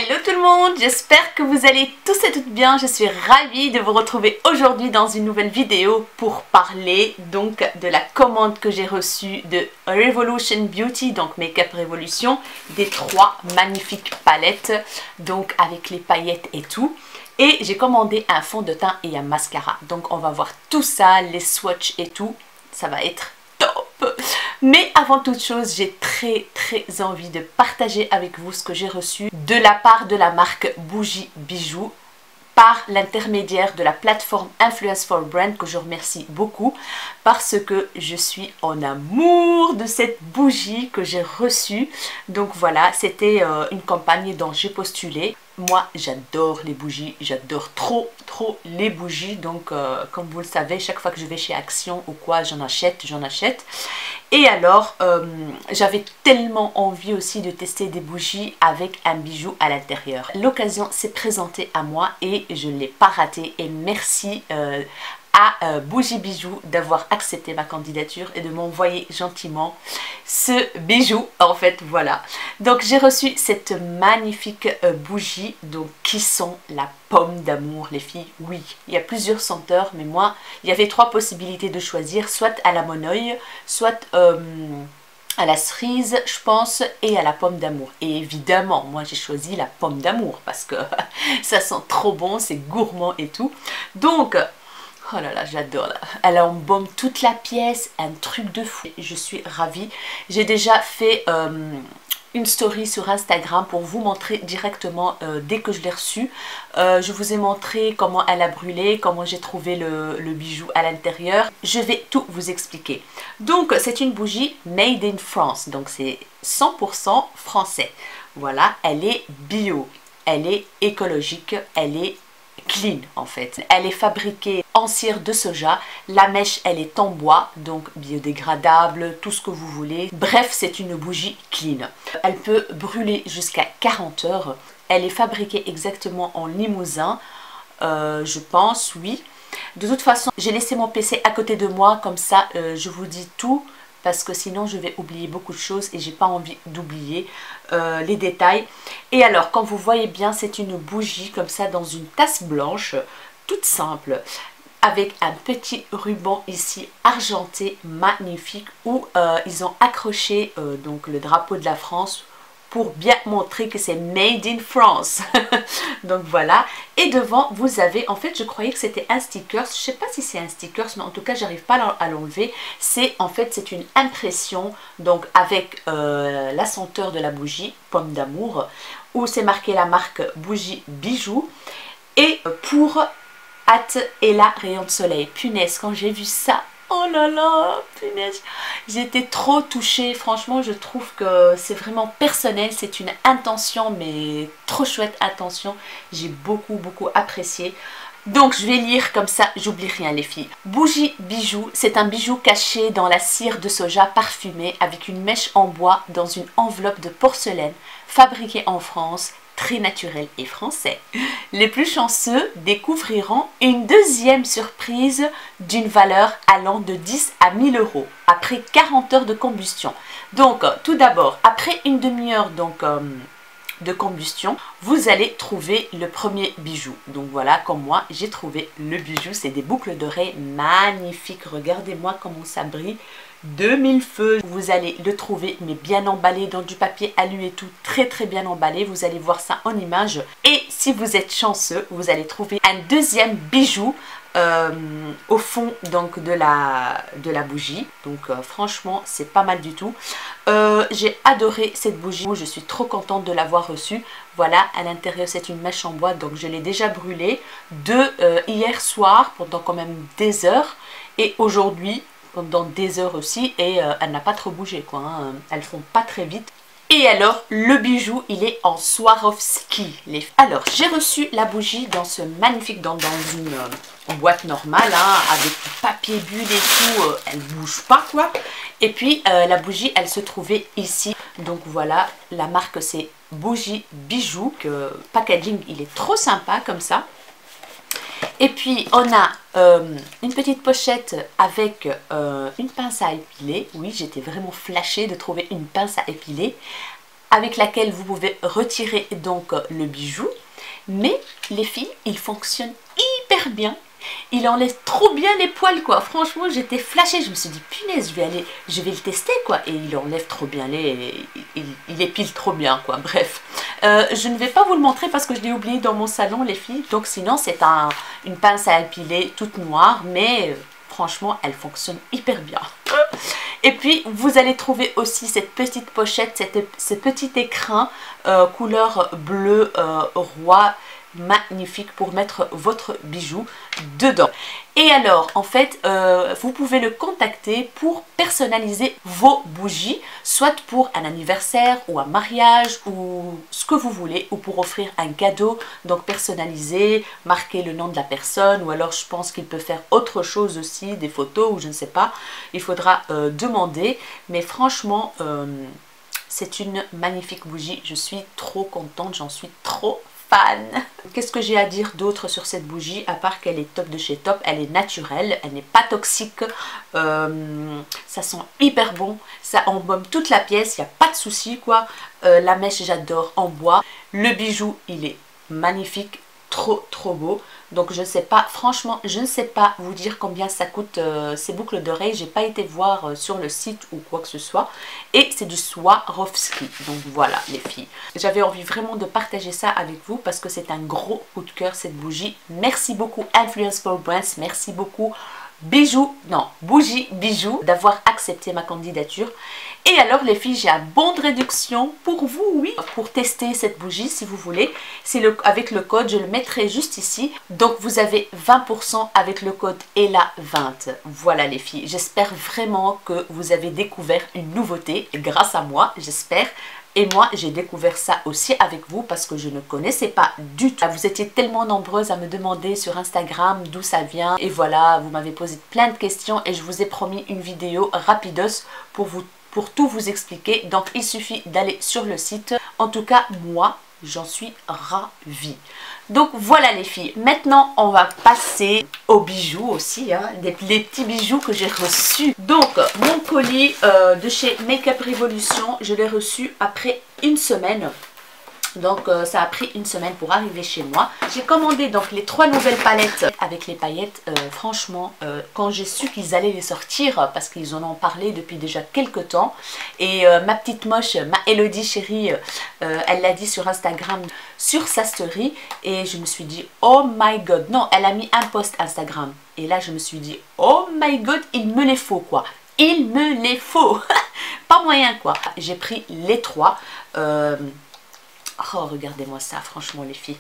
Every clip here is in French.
Hello tout le monde, j'espère que vous allez tous et toutes bien. Je suis ravie de vous retrouver aujourd'hui dans une nouvelle vidéo pour parler donc de la commande que j'ai reçue de Revolution Beauty, donc Make-up Revolution, des 3 magnifiques palettes, donc avec les paillettes et tout. Et j'ai commandé un fond de teint et un mascara. Donc on va voir tout ça, les swatchs et tout, ça va être top. Mais avant toute chose, j'ai très envie de partager avec vous ce que j'ai reçu de la part de la marque Bougie Bijoux par l'intermédiaire de la plateforme Influence for Brand, que je remercie beaucoup parce que je suis en amour de cette bougie que j'ai reçue. Donc voilà, c'était une campagne dont j'ai postulé. Moi j'adore les bougies, j'adore trop les bougies, donc comme vous le savez, chaque fois que je vais chez Action ou quoi, j'en achète. Et alors j'avais tellement envie aussi de tester des bougies avec un bijou à l'intérieur. L'occasion s'est présentée à moi et je ne l'ai pas raté, et merci à Bougie Bijoux d'avoir accepté ma candidature et de m'envoyer gentiment ce bijou. En fait voilà, donc j'ai reçu cette magnifique bougie, donc qui sent la pomme d'amour les filles. Oui, il y a plusieurs senteurs, mais moi il y avait 3 possibilités de choisir, soit à la monoeil, soit à la cerise je pense, et à la pomme d'amour. Et évidemment moi j'ai choisi la pomme d'amour parce que ça sent trop bon, c'est gourmand et tout. Donc oh là là, j'adore. Elle embaume toute la pièce, un truc de fou. Je suis ravie. J'ai déjà fait une story sur Instagram pour vous montrer directement dès que je l'ai reçue. Je vous ai montré comment elle a brûlé, comment j'ai trouvé le bijou à l'intérieur. Je vais tout vous expliquer. Donc c'est une bougie made in France, donc c'est 100% français. Voilà, elle est bio, elle est écologique, elle est clean en fait. Elle est fabriquée en cire de soja, la mèche elle est en bois, donc biodégradable, tout ce que vous voulez. Bref, c'est une bougie clean. Elle peut brûler jusqu'à 40 heures. Elle est fabriquée exactement en Limousin, je pense, oui. De toute façon, j'ai laissé mon PC à côté de moi, comme ça je vous dis tout, parce que sinon je vais oublier beaucoup de choses et j'ai pas envie d'oublier les détails. Et alors, comme vous voyez bien, c'est une bougie comme ça dans une tasse blanche, toute simple, avec un petit ruban ici argenté magnifique où ils ont accroché donc le drapeau de la France pour bien montrer que c'est made in France. Donc voilà, et devant vous avez, en fait je croyais que c'était un sticker, je sais pas si c'est un sticker, mais en tout cas j'arrive pas à l'enlever. C'est en fait c'est une impression, donc avec la senteur de la bougie, pomme d'amour, où c'est marqué la marque Bougie Bijoux, et pour hâte et la rayon de soleil. Punaise, quand j'ai vu ça, oh là là, punaise, j'étais trop touchée. Franchement, je trouve que c'est vraiment personnel, c'est une intention, mais trop chouette intention. J'ai beaucoup apprécié. Donc je vais lire comme ça, j'oublie rien les filles. Bougie Bijoux, c'est un bijou caché dans la cire de soja parfumée avec une mèche en bois dans une enveloppe de porcelaine, fabriquée en France, très naturel et français. Les plus chanceux découvriront une deuxième surprise d'une valeur allant de 10 à 1000 euros après 40 heures de combustion. Donc tout d'abord, après une demi-heure de combustion, vous allez trouver le premier bijou. Donc voilà, comme moi j'ai trouvé le bijou. C'est des boucles d'oreilles magnifiques, regardez-moi comment ça brille, 2000 feux. Vous allez le trouver mais bien emballé dans du papier alu et tout, très bien emballé. Vous allez voir ça en image. Et si vous êtes chanceux, vous allez trouver un deuxième bijou au fond donc de la bougie. Donc franchement c'est pas mal du tout. J'ai adoré cette bougie, je suis trop contente de l'avoir reçue. Voilà, à l'intérieur c'est une mèche en bois, donc je l'ai déjà brûlée hier soir pendant quand même des heures, et aujourd'hui pendant des heures aussi, et elle n'a pas trop bougé quoi, hein. Elles font pas très vite. Et alors, le bijou, il est en Swarovski. Alors, j'ai reçu la bougie dans ce magnifique, dans une boîte normale, hein, avec du papier bulle et tout, elle bouge pas quoi. Et puis, la bougie, elle se trouvait ici. Donc voilà, la marque c'est Bougie Bijoux. Le packaging, il est trop sympa comme ça. Et puis on a une petite pochette avec une pince à épiler. Oui, j'étais vraiment flashée de trouver une pince à épiler. avec laquelle vous pouvez retirer donc le bijou. Mais les filles, il fonctionne hyper bien. Il enlève trop bien les poils quoi. Franchement j'étais flashée. Je me suis dit punaise je vais le tester quoi. Et il enlève trop bien il épile trop bien quoi. Bref. Je ne vais pas vous le montrer parce que je l'ai oublié dans mon salon les filles. Donc sinon c'est une pince à épiler toute noire. Mais franchement elle fonctionne hyper bien. Et puis vous allez trouver aussi cette petite pochette, ce petit écrin couleur bleu roi, magnifique pour mettre votre bijou dedans. Et alors en fait vous pouvez le contacter pour personnaliser vos bougies, soit pour un anniversaire ou un mariage ou ce que vous voulez, ou pour offrir un cadeau, donc personnalisé, marquer le nom de la personne, ou alors je pense qu'il peut faire autre chose aussi, des photos ou je ne sais pas, il faudra demander. Mais franchement c'est une magnifique bougie, je suis trop contente, j'en suis trop fan. Qu'est-ce que j'ai à dire d'autre sur cette bougie, à part qu'elle est top de chez top, elle est naturelle, elle n'est pas toxique, ça sent hyper bon, ça embaume toute la pièce, il n'y a pas de souci quoi. La mèche j'adore en bois, le bijou il est magnifique, trop beau. Donc je ne sais pas, franchement je ne sais pas vous dire combien ça coûte ces boucles d'oreilles. J'ai pas été voir sur le site ou quoi que ce soit. Et c'est du Swarovski. Donc voilà les filles, j'avais envie vraiment de partager ça avec vous parce que c'est un gros coup de cœur cette bougie. Merci beaucoup Influence for Brands, merci beaucoup Bougie Bijou d'avoir accepté ma candidature. Et alors les filles, j'ai un bon de réduction pour vous, oui, pour tester cette bougie si vous voulez. C'est avec le code, je le mettrai juste ici. Donc vous avez 20% avec le code ELA20. Voilà les filles, j'espère vraiment que vous avez découvert une nouveauté grâce à moi, j'espère. Et moi, j'ai découvert ça aussi avec vous parce que je ne connaissais pas du tout. Vous étiez tellement nombreuses à me demander sur Instagram d'où ça vient. Et voilà, vous m'avez posé plein de questions et je vous ai promis une vidéo rapidos pour tout vous expliquer. Donc, il suffit d'aller sur le site. En tout cas, moi, j'en suis ravie. Donc voilà les filles, maintenant on va passer aux bijoux aussi, hein, les petits bijoux que j'ai reçus. Donc mon colis de chez Makeup Revolution, je l'ai reçu après une semaine. Donc ça a pris une semaine pour arriver chez moi. J'ai commandé donc les 3 nouvelles palettes avec les paillettes. Franchement, quand j'ai su qu'ils allaient les sortir, parce qu'ils en ont parlé depuis déjà quelques temps. Et ma petite moche, ma Elodie chérie, elle l'a dit sur Instagram, sur sa story. Et je me suis dit, oh my god. Non, elle a mis un post Instagram. Et là, je me suis dit, oh my god, il me les faut quoi. Il me les faut. Pas moyen quoi. J'ai pris les 3. Oh, regardez-moi ça, franchement les filles.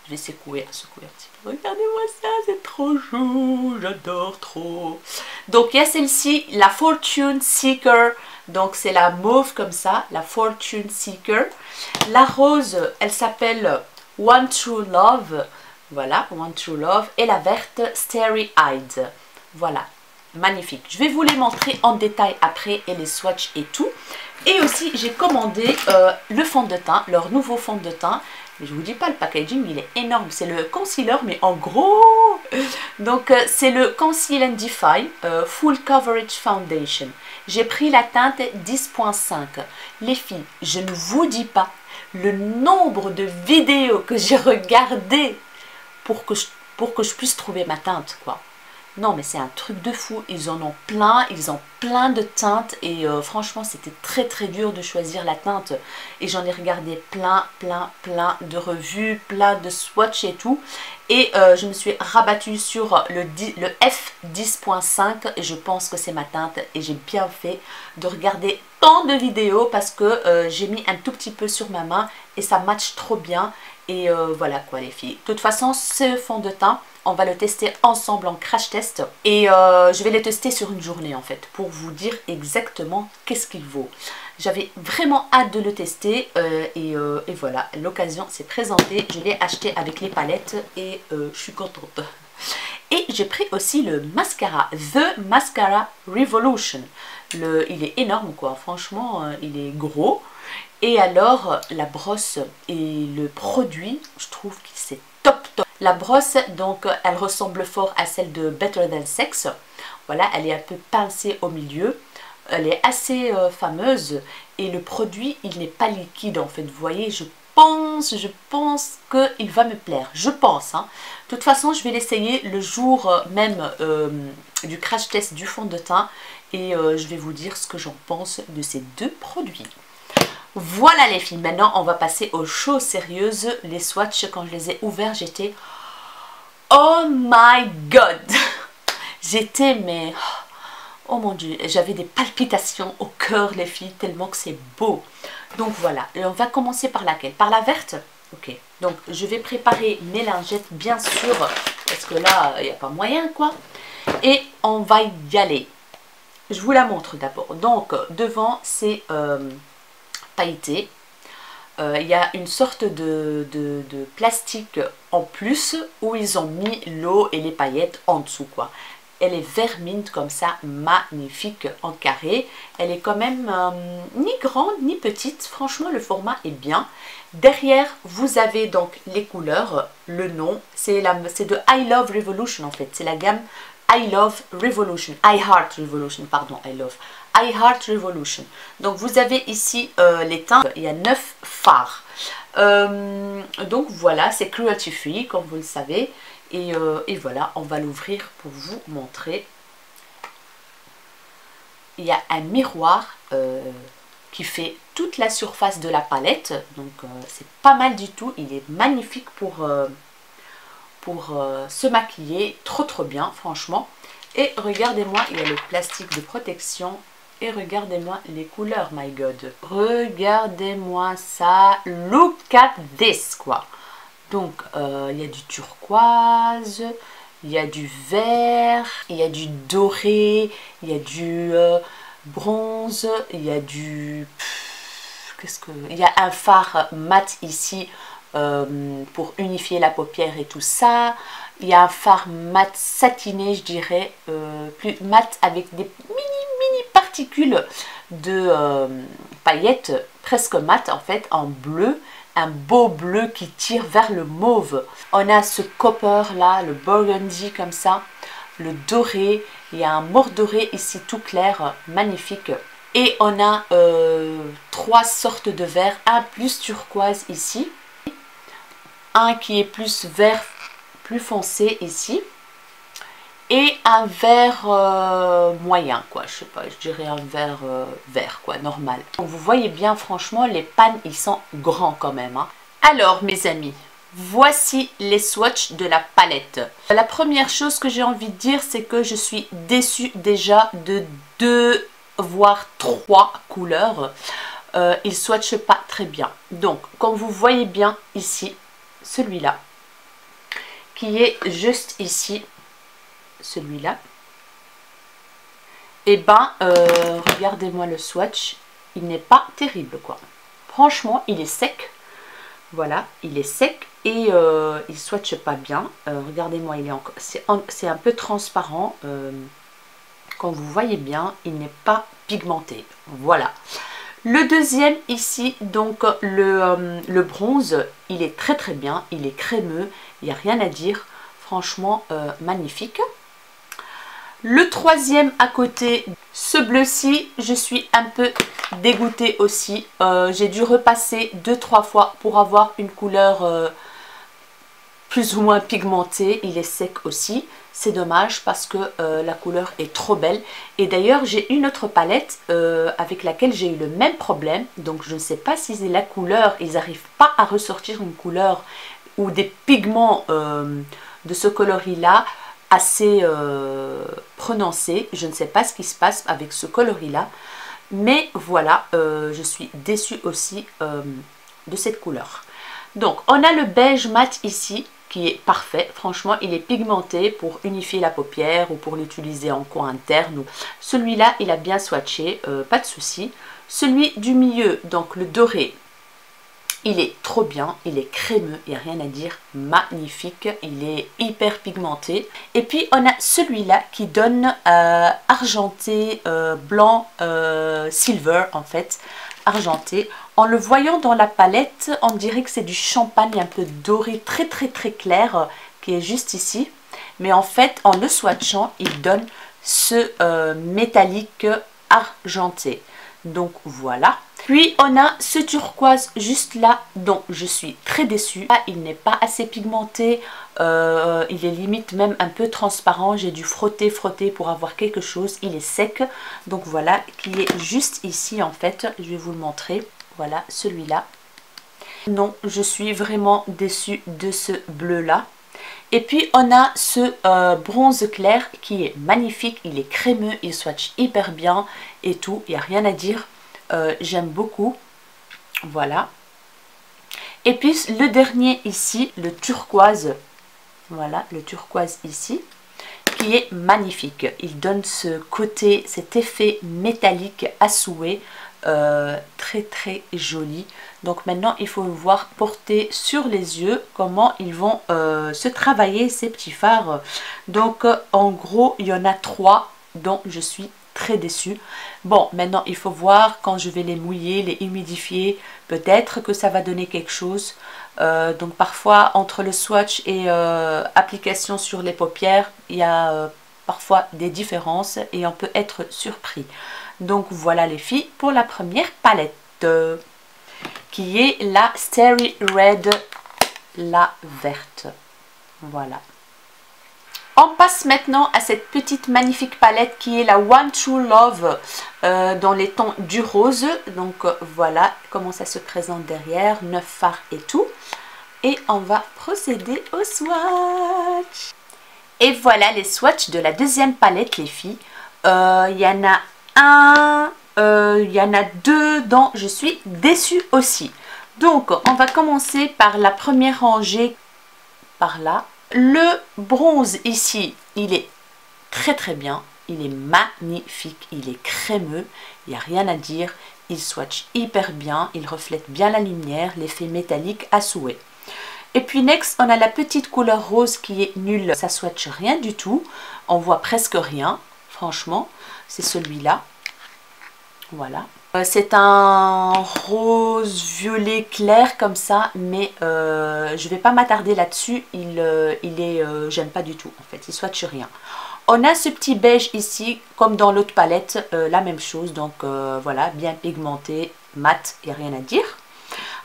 Je vais secouer un petit peu. Regardez-moi ça, c'est trop chou. J'adore trop. Donc, il y a celle-ci, la Fortune Seeker. Donc, c'est la mauve comme ça, la Fortune Seeker. La rose, elle s'appelle One True Love. Voilà, One True Love. Et la verte, Starry Eyed. Voilà, magnifique. Je vais vous les montrer en détail après et les swatchs et tout. Et aussi, j'ai commandé le fond de teint, leur nouveau fond de teint. Mais je vous dis pas, le packaging, il est énorme. C'est le concealer, mais en gros. Donc, c'est le Conceal and Defy Full Coverage Foundation. J'ai pris la teinte 10.5. Les filles, je ne vous dis pas le nombre de vidéos que j'ai regardées pour que je puisse trouver ma teinte, quoi. Non mais c'est un truc de fou, ils en ont plein, ils ont plein de teintes et franchement c'était très dur de choisir la teinte et j'en ai regardé plein de revues, plein de swatchs et tout et je me suis rabattue sur le F10.5 et je pense que c'est ma teinte et j'ai bien fait de regarder tant de vidéos parce que j'ai mis un tout petit peu sur ma main et ça match trop bien et voilà quoi les filles. De toute façon ce fond de teint, on va le tester ensemble en crash test et je vais le tester sur une journée en fait pour vous dire exactement qu'est-ce qu'il vaut. J'avais vraiment hâte de le tester et voilà, l'occasion s'est présentée. Je l'ai acheté avec les palettes et je suis contente. Et j'ai pris aussi le mascara, The Mascara Revolution. Il est énorme quoi, franchement il est gros. Et alors la brosse et le produit, je trouve que c'est top. La brosse, donc, elle ressemble fort à celle de Better Than Sex. Voilà, elle est un peu pincée au milieu. Elle est assez fameuse et le produit, il n'est pas liquide en fait. Vous voyez, je pense qu'il va me plaire. Je pense. Hein. De toute façon, je vais l'essayer le jour même du crash test du fond de teint et je vais vous dire ce que j'en pense de ces deux produits. Voilà les filles, maintenant on va passer aux choses sérieuses. Les swatchs, quand je les ai ouverts, j'étais... Oh my god. J'étais mais... Oh mon dieu, j'avais des palpitations au cœur les filles, tellement que c'est beau. Donc voilà, et on va commencer par laquelle? Par la verte? Ok, donc je vais préparer mes lingettes bien sûr, parce que là, il n'y a pas moyen quoi. Et on va y aller. Je vous la montre d'abord. Donc devant, c'est pailleté. Il y a une sorte de plastique en plus où ils ont mis l'eau et les paillettes en dessous quoi. Elle est vermine comme ça, magnifique en carré. Elle est quand même ni grande ni petite. Franchement, le format est bien. Derrière, vous avez donc les couleurs, le nom. C'est de I Love Revolution en fait. C'est la gamme I Love Revolution. I Heart Revolution, pardon, I Love. I Heart Revolution. Donc, vous avez ici les teintes. Il y a 9 fards. Donc, voilà, c'est cruelty free, comme vous le savez. Et voilà, on va l'ouvrir pour vous montrer. Il y a un miroir qui fait toute la surface de la palette. Donc c'est pas mal du tout. Il est magnifique pour se maquiller. Trop bien, franchement. Et regardez-moi, il y a le plastique de protection. Et regardez-moi les couleurs, my god. Regardez-moi ça. Look at this, quoi. Donc, il y a du turquoise, il y a du vert, il y a du doré, il y a du bronze, il y a du... Il y a un fard mat ici pour unifier la paupière et tout ça. Il y a un fard mat satiné, je dirais, plus mat avec des mini particules de paillettes, presque mat en fait, en bleu. Un beau bleu qui tire vers le mauve. On a ce copper là, le burgundy comme ça, le doré. Il y a un mort doré ici tout clair, magnifique. Et on a 3 sortes de verts, un plus turquoise ici, un qui est plus vert, plus foncé ici, et un vert moyen quoi, je sais pas, je dirais un vert vert quoi, normal. Donc vous voyez bien, franchement les pannes ils sont grands quand même hein. Alors mes amis, voici les swatchs de la palette. La première chose que j'ai envie de dire, c'est que je suis déçue déjà de 2 voire 3 couleurs. Ils swatchent pas très bien. Donc comme vous voyez bien ici, celui-là qui est juste ici, celui-là, et ben regardez-moi le swatch, il n'est pas terrible quoi. Franchement il est sec, voilà, il est sec et il swatche pas bien. Regardez-moi, il est encore, c'est un peu transparent, comme vous voyez bien, il n'est pas pigmenté. Voilà. Le deuxième ici, donc le bronze, il est très bien, il est crémeux, il n'y a rien à dire, franchement magnifique. Le troisième à côté, ce bleu-ci, je suis un peu dégoûtée aussi. J'ai dû repasser 2-3 fois pour avoir une couleur plus ou moins pigmentée. Il est sec aussi. C'est dommage parce que la couleur est trop belle. Et d'ailleurs, j'ai une autre palette avec laquelle j'ai eu le même problème. Donc, je ne sais pas si c'est la couleur. Ils n'arrivent pas à ressortir une couleur ou des pigments de ce coloris-là assez prononcé. Je ne sais pas ce qui se passe avec ce coloris-là. Mais voilà, je suis déçue aussi de cette couleur. Donc, on a le beige mat ici, qui est parfait. Franchement, il est pigmenté pour unifier la paupière ou pour l'utiliser en coin interne. Celui-là, il a bien swatché, pas de souci. Celui du milieu, donc le doré, il est trop bien, il est crémeux, il n'y a rien à dire, magnifique, il est hyper pigmenté. Et puis on a celui-là qui donne argenté, blanc, silver en fait, argenté. En le voyant dans la palette, on dirait que c'est du champagne un peu doré, très clair, qui est juste ici. Mais en fait, en le swatchant, il donne ce métallique argenté. Donc voilà. Puis on a ce turquoise juste là dont je suis très déçue. Il n'est pas assez pigmenté, il est limite même un peu transparent. J'ai dû frotter pour avoir quelque chose. Il est sec. Donc voilà, qui est juste ici en fait. Je vais vous le montrer. Voilà, celui-là. Non, je suis vraiment déçue de ce bleu là. Et puis on a ce bronze clair qui est magnifique, il est crémeux, il swatch hyper bien et tout, il n'y a rien à dire, j'aime beaucoup, voilà. Et puis le dernier ici, le turquoise, voilà, le turquoise ici, qui est magnifique. Il donne ce côté, cet effet métallique à souhait, très très joli. Donc maintenant il faut voir porter sur les yeux comment ils vont se travailler ces petits fards. Donc en gros il y en a 3 dont je suis très déçue. Bon, maintenant il faut voir quand je vais les mouiller, les humidifier, peut-être que ça va donner quelque chose. Donc parfois entre le swatch et application sur les paupières, il y a parfois des différences et on peut être surpris. Donc voilà les filles pour la première palette qui est la Starry Red, la verte. Voilà. On passe maintenant à cette petite magnifique palette qui est la One True Love dans les tons du rose. Donc voilà comment ça se présente derrière, 9 fards et tout. Et on va procéder au swatch. Et voilà les swatchs de la deuxième palette les filles. Il y en a un, il y en a 2 dont je suis déçue aussi. Donc on va commencer par la première rangée, par là. Le bronze ici, il est très très bien, il est magnifique, il est crémeux, il n'y a rien à dire, il swatch hyper bien, il reflète bien la lumière, l'effet métallique à souhait. Et puis next, on a la petite couleur rose qui est nulle, ça swatch rien du tout, on voit presque rien, franchement, c'est celui-là, voilà. C'est un rose violet clair comme ça, mais je vais pas m'attarder là-dessus, j'aime pas du tout en fait, il swatch rien. On a ce petit beige ici, comme dans l'autre palette, la même chose, donc voilà, bien pigmenté, mat, il n'y a rien à dire.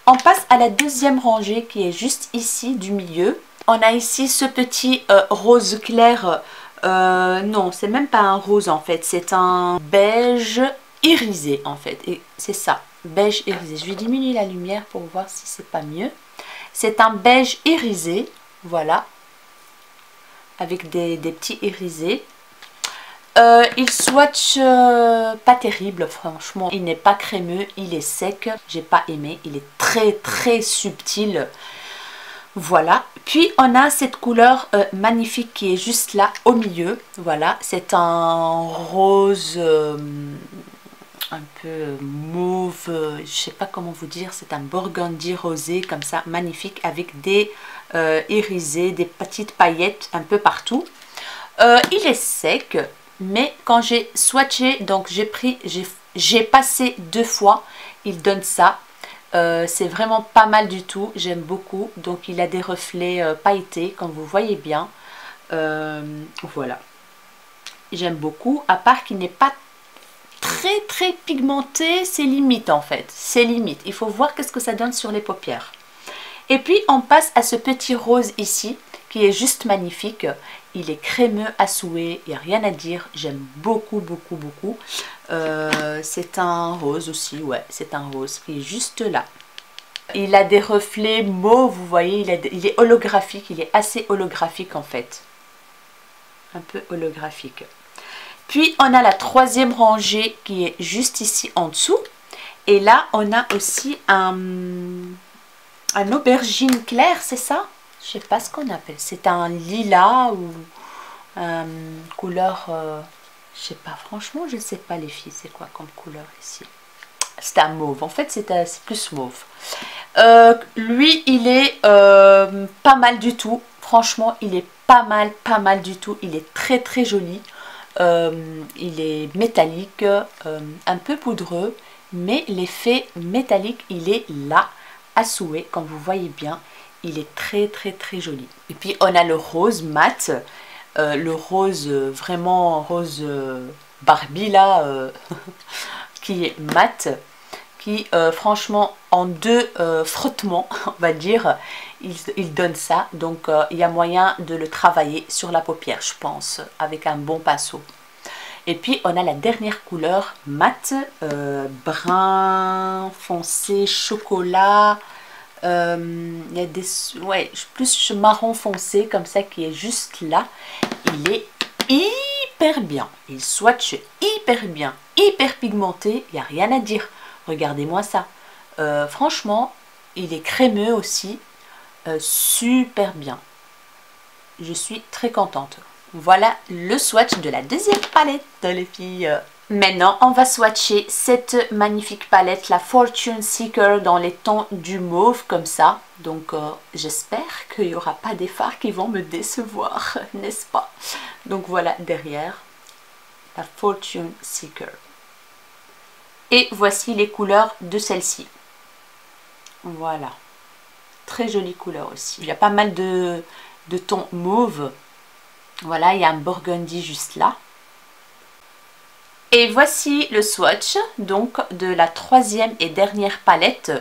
On passe à la deuxième rangée qui est juste ici du milieu. On a ici ce petit rose clair, non, c'est même pas un rose en fait, c'est un beige irisé en fait, et c'est ça, beige irisé. Je vais diminuer la lumière pour voir si c'est pas mieux. C'est un beige irisé, voilà, avec des petits irisés. Il swatch pas terrible, franchement, il n'est pas crémeux, il est sec, j'ai pas aimé, il est très très subtil. Voilà, puis on a cette couleur magnifique qui est juste là au milieu, voilà, c'est un rose un peu mauve, je sais pas comment vous dire, c'est un burgundy rosé comme ça, magnifique, avec des irisés, des petites paillettes un peu partout. Il est sec, mais quand j'ai swatché, donc j'ai passé 2 fois, il donne ça. C'est vraiment pas mal du tout, j'aime beaucoup. Donc il a des reflets pailletés, comme vous voyez bien. Voilà, j'aime beaucoup, à part qu'il n'est pas très pigmenté, c'est limite en fait, c'est limite. Il faut voir qu'est-ce que ça donne sur les paupières. Et puis on passe à ce petit rose ici qui est juste magnifique. Il est crémeux à souhait, il n'y a rien à dire, j'aime beaucoup. C'est un rose aussi, ouais, c'est un rose qui est juste là. Il a des reflets mauve, vous voyez, il est holographique, il est assez holographique en fait. Un peu holographique. Puis on a la troisième rangée qui est juste ici en dessous. Et là on a aussi un aubergine clair, c'est ça? Je sais pas ce qu'on appelle. C'est un lilas ou couleur... je sais pas, franchement je sais pas les filles, c'est quoi comme couleur ici? C'est un mauve, en fait c'est plus mauve. Lui il est pas mal du tout. Franchement il est pas mal du tout. Il est très joli. Il est métallique, un peu poudreux, mais l'effet métallique il est là à souhait, comme vous voyez bien. Il est très joli. Et puis on a le rose mat, le rose vraiment rose Barbie là, qui est mat, qui franchement en 2 frottements, on va dire, il donne ça. Donc il y a moyen de le travailler sur la paupière, je pense, avec un bon pinceau. Et puis on a la dernière couleur mat, brun foncé, chocolat. Il y a des, ouais, plus marron foncé comme ça, qui est juste là. Il est hyper bien, il swatch hyper bien, hyper pigmenté, il n'y a rien à dire. Regardez-moi ça, franchement il est crémeux aussi, super bien, je suis très contente. Voilà le swatch de la deuxième palette, les filles. Maintenant, on va swatcher cette magnifique palette, la Fortune Seeker, dans les tons du mauve, comme ça. Donc, j'espère qu'il n'y aura pas des fards qui vont me décevoir, n'est-ce pas? Donc, voilà, derrière, la Fortune Seeker. Et voici les couleurs de celle-ci. Voilà. Très jolie couleur aussi. Il y a pas mal de tons mauve. Voilà, il y a un burgundy juste là. Et voici le swatch donc de la troisième et dernière palette.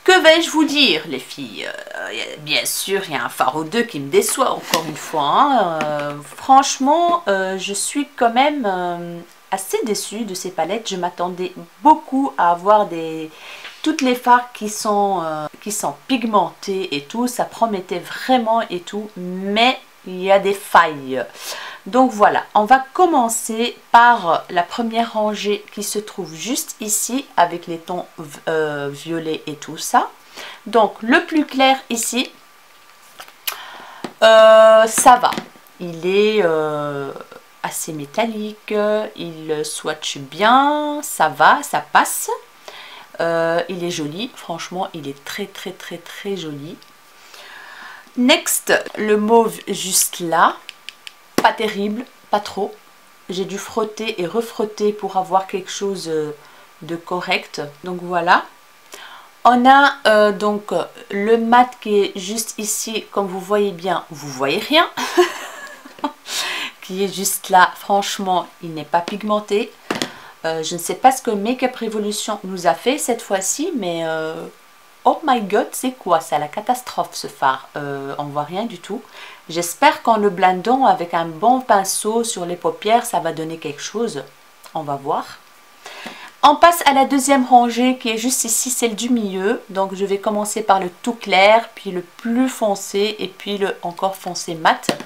Que vais-je vous dire, les filles? Bien sûr, il y a un fard ou deux qui me déçoit encore une fois. Hein. Franchement, je suis quand même assez déçue de ces palettes. Je m'attendais beaucoup à avoir toutes les fards qui sont pigmentées et tout. Ça promettait vraiment et tout, mais il y a des failles. Donc voilà, on va commencer par la première rangée qui se trouve juste ici avec les tons violets et tout ça. Donc le plus clair ici, ça va. Il est assez métallique, il swatch bien, ça va, ça passe. Il est joli, franchement il est très très très très joli. Next, le mauve juste là. Pas terrible, pas trop. J'ai dû frotter et refrotter pour avoir quelque chose de correct. Donc voilà. On a donc le mat qui est juste ici, comme vous voyez bien, vous voyez rien. Qui est juste là, franchement, il n'est pas pigmenté. Je ne sais pas ce que Makeup Revolution nous a fait cette fois-ci, mais oh my god, c'est quoi ça? La catastrophe ce fard. On voit rien du tout. J'espère qu'en le blendant avec un bon pinceau sur les paupières, ça va donner quelque chose. On va voir. On passe à la deuxième rangée qui est juste ici, celle du milieu. Donc je vais commencer par le tout clair, puis le plus foncé et puis le encore foncé mat.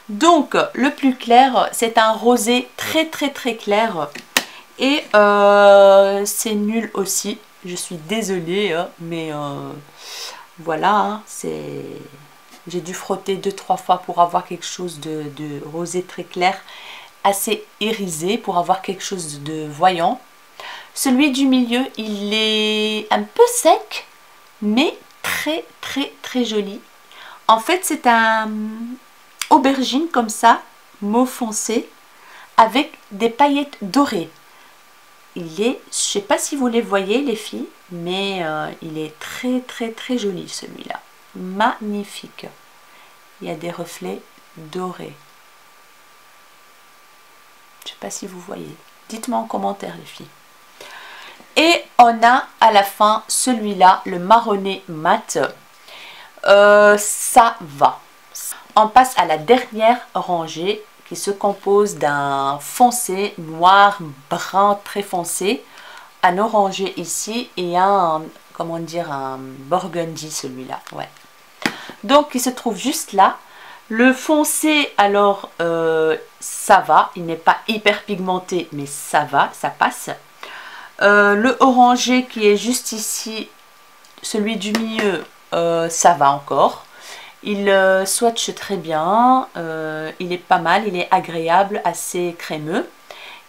Donc le plus clair, c'est un rosé très très très clair. Et c'est nul aussi. Je suis désolée, hein, mais voilà, hein, c'est... J'ai dû frotter 2-3 fois pour avoir quelque chose de rosé très clair, assez irisé, pour avoir quelque chose de voyant. Celui du milieu, il est un peu sec, mais très très très joli. En fait, c'est un aubergine comme ça, mauve foncé, avec des paillettes dorées. Il est, je sais pas si vous les voyez les filles, mais il est très très très joli celui-là. Magnifique. Il y a des reflets dorés. Je sais pas si vous voyez. Dites-moi en commentaire les filles. Et on a à la fin celui-là, le marronné mat. Ça va. On passe à la dernière rangée qui se compose d'un foncé, noir, brun très foncé, un orangé ici et un, comment dire, un burgundy celui-là. Ouais. Donc il se trouve juste là. Le foncé, alors ça va, il n'est pas hyper pigmenté, mais ça va, ça passe. Le orangé qui est juste ici, celui du milieu, ça va encore. Il swatch très bien, il est pas mal, il est agréable, assez crémeux.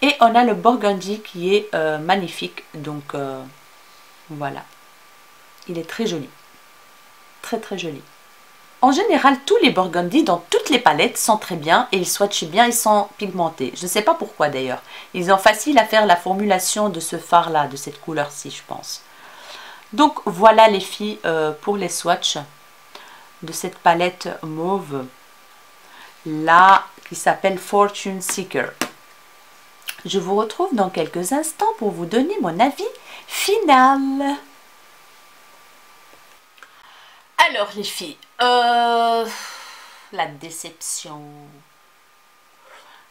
Et on a le burgundy qui est magnifique, donc voilà. Il est très joli, très très joli. En général, tous les burgundy dans toutes les palettes sont très bien et ils swatchent bien, ils sont pigmentés. Je ne sais pas pourquoi d'ailleurs. Ils ont facile à faire la formulation de ce fard-là, de cette couleur-ci, je pense. Donc voilà les filles pour les swatchs de cette palette mauve là qui s'appelle Fortune Seeker. Je vous retrouve dans quelques instants pour vous donner mon avis final. Alors les filles, la déception.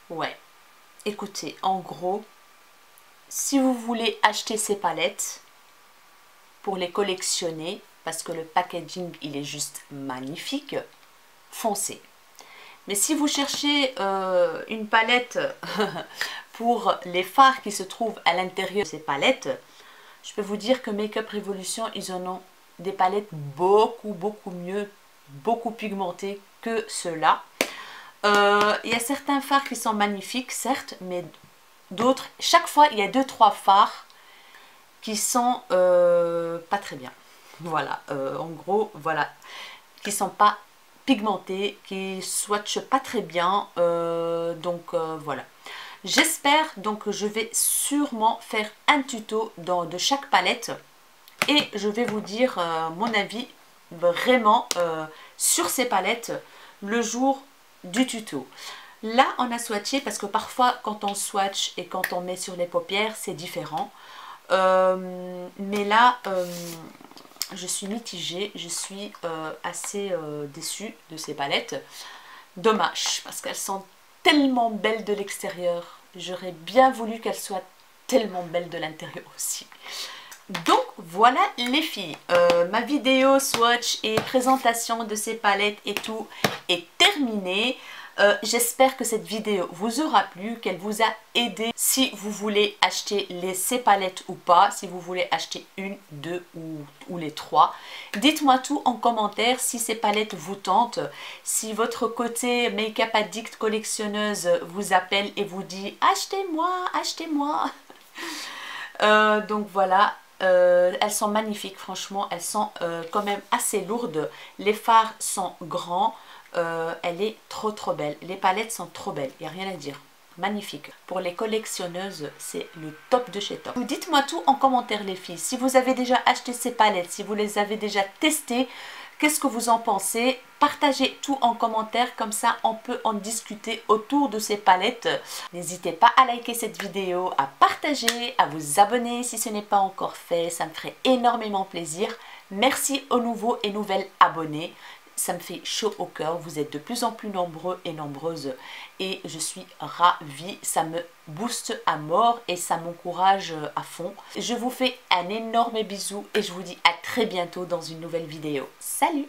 Ouais, écoutez, en gros, si vous voulez acheter ces palettes pour les collectionner, parce que le packaging il est juste magnifique, foncez. Mais si vous cherchez une palette pour les fards qui se trouvent à l'intérieur de ces palettes, je peux vous dire que Makeup Revolution, ils en ont des palettes beaucoup mieux, beaucoup pigmentées que ceux-là. Il y a certains fards qui sont magnifiques, certes, mais d'autres, chaque fois, il y a 2-3 fards qui sont pas très bien. Voilà, en gros, voilà, qui sont pas pigmentés, qui swatchent pas très bien, voilà. J'espère donc que je vais sûrement faire un tuto de chaque palette et je vais vous dire mon avis vraiment sur ces palettes le jour du tuto. Là on a swatché parce que parfois quand on swatch et quand on met sur les paupières c'est différent, mais là je suis mitigée, je suis assez déçue de ces palettes. Dommage parce qu'elles sont tellement belles de l'extérieur. J'aurais bien voulu qu'elles soient tellement belles de l'intérieur aussi. Donc voilà les filles, ma vidéo swatch et présentation de ces palettes et tout est terminée. J'espère que cette vidéo vous aura plu, qu'elle vous a aidé si vous voulez acheter ces palettes ou pas, si vous voulez acheter une, deux ou les trois. Dites-moi tout en commentaire si ces palettes vous tentent, si votre côté make-up addict collectionneuse vous appelle et vous dit achetez-moi, achetez-moi. Donc voilà. Elles sont magnifiques, franchement, elles sont quand même assez lourdes. Les fards sont grands, elle est trop belle. Les palettes sont trop belles, il n'y a rien à dire. Magnifique. Pour les collectionneuses, c'est le top de chez top. Dites-moi tout en commentaire les filles. Si vous avez déjà acheté ces palettes, si vous les avez déjà testées, qu'est-ce que vous en pensez? Partagez tout en commentaire, comme ça on peut en discuter autour de ces palettes. N'hésitez pas à liker cette vidéo, à partager, à vous abonner si ce n'est pas encore fait. Ça me ferait énormément plaisir. Merci aux nouveaux et nouvelles abonnés. Ça me fait chaud au cœur, vous êtes de plus en plus nombreux et nombreuses et je suis ravie, ça me booste à mort et ça m'encourage à fond. Je vous fais un énorme bisou et je vous dis à très bientôt dans une nouvelle vidéo. Salut!